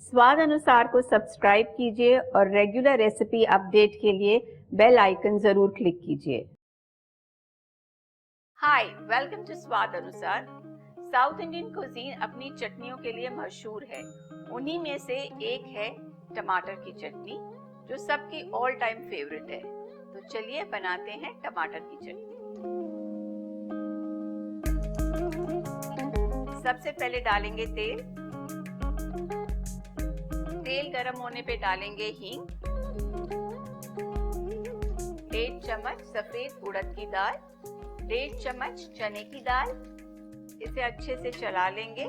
स्वाद अनुसार को सब्सक्राइब कीजिए और रेगुलर रेसिपी अपडेट के लिए बेल आइकन जरूर क्लिक कीजिए। हाय, वेलकम टू स्वाद अनुसार। साउथ इंडियन कुजीन अपनी चटनियों के लिए मशहूर है। उन्हीं में से एक है टमाटर की चटनी, जो सबकी ऑल टाइम फेवरेट है। तो चलिए बनाते हैं टमाटर की चटनी। सबसे पहले डालेंगे तेल। तेल गरम होने पे डालेंगे हींग, 1 चम्मच सफेद उड़द की दाल, 1 चम्मच चने की दाल। इसे अच्छे से चला लेंगे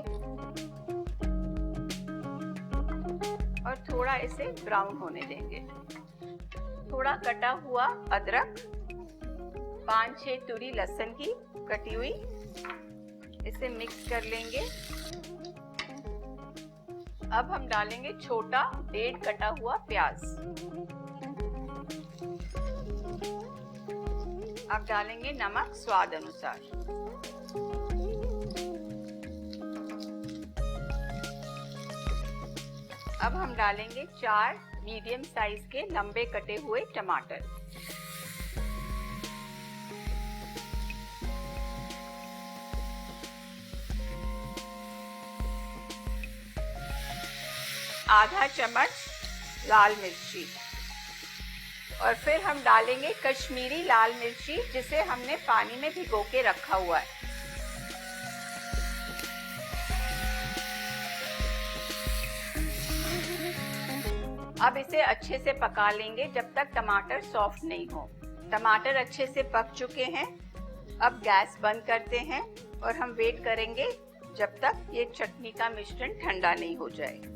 और थोड़ा इसे ब्राउन होने देंगे। थोड़ा कटा हुआ अदरक, 5-6 तुरी लहसुन की कटी हुई, इसे मिक्स कर लेंगे। अब हम डालेंगे छोटा 1.5 कटा हुआ प्याज। अब डालेंगे नमक स्वाद अनुसार। अब हम डालेंगे 4 मीडियम साइज के लंबे कटे हुए टमाटर। आधा चम्मच लाल मिर्ची और फिर हम डालेंगे कश्मीरी लाल मिर्ची, जिसे हमने पानी में भिगो के रखा हुआ है। अब इसे अच्छे से पका लेंगे जब तक टमाटर सॉफ्ट नहीं हो। टमाटर अच्छे से पक चुके हैं। अब गैस बंद करते हैं और हम वेट करेंगे जब तक ये चटनी का मिश्रण ठंडा नहीं हो जाए।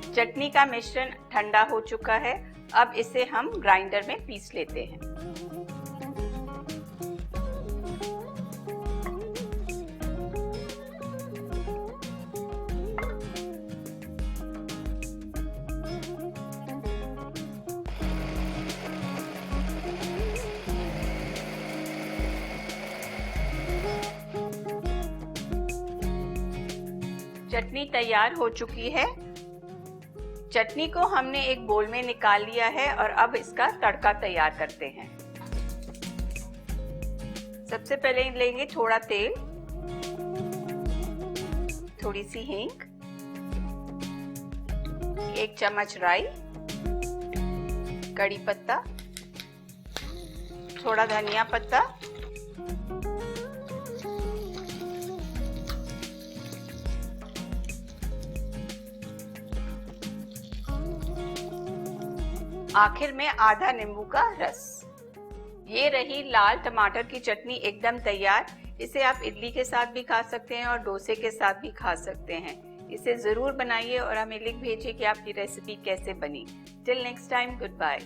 चटनी का मिश्रण ठंडा हो चुका है। अब इसे हम ग्राइंडर में पीस लेते हैं। चटनी तैयार हो चुकी है। चटनी को हमने एक बोल में निकाल लिया है और अब इसका तड़का तैयार करते हैं। सबसे पहले लेंगे थोड़ा तेल, थोड़ी सी हींग, 1 चम्मच राई, कड़ी पत्ता, थोड़ा धनिया पत्ता, आखिर में आधा नींबू का रस। ये रही लाल टमाटर की चटनी एकदम तैयार। इसे आप इडली के साथ भी खा सकते हैं और डोसे के साथ भी खा सकते हैं। इसे जरूर बनाइए और हमें लिख भेजिए कि आपकी रेसिपी कैसे बनी। Till next time, good bye.